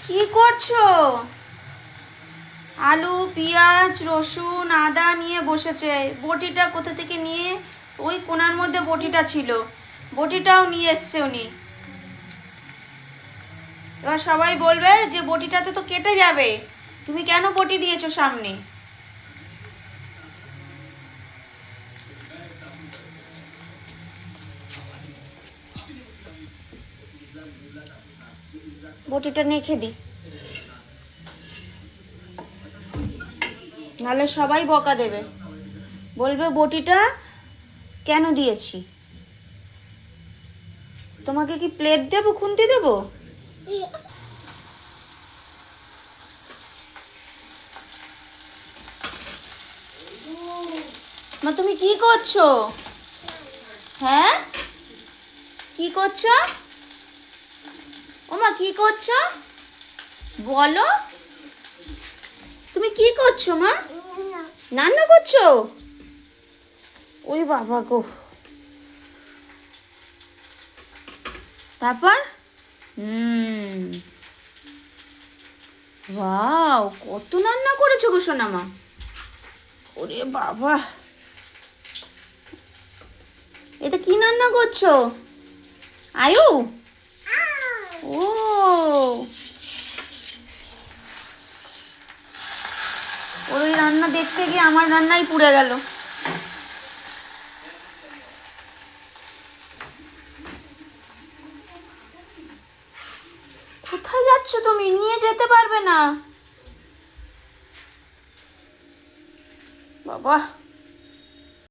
কি করছো? আলু, পেঁয়াজ, রসুন, আদা নিয়ে বসেছে। বটিটা কোথা থেকে নিয়ে, ওই কোণার মধ্যে বটিটা ছিল, বটিটাও নিয়ে এসছে উনি। এবার সবাই বলবে যে বটিটাতে তো কেটে যাবে, তুমি কেন বটি দিয়েছো সামনে? বটিটা রেখে দিই, নাহলে সবাই বকা দেবে, বলবে বটিটা কেন দিয়েছি। তোমাকে কি প্লেট দেবো, খুন্তি দেবো? মা তুমি কি করছো? হ্যাঁ, কি করছো? ও মা কি করছো বলো? তুমি কি করছো মা? রান্না করছো? ওই বাবা গো। তারপর ওয়াও, কত রান্না করেছো গো সোনা মা। ওরে বাবা, এটা কি রান্না করছো আয়ু? ও, ওই রান্না দেখতে গিয়ে আমার রান্নাই পুড়ে গেল। কোথায় যাচ্ছ তুমি? নিয়ে যেতে পারবে না বাবা।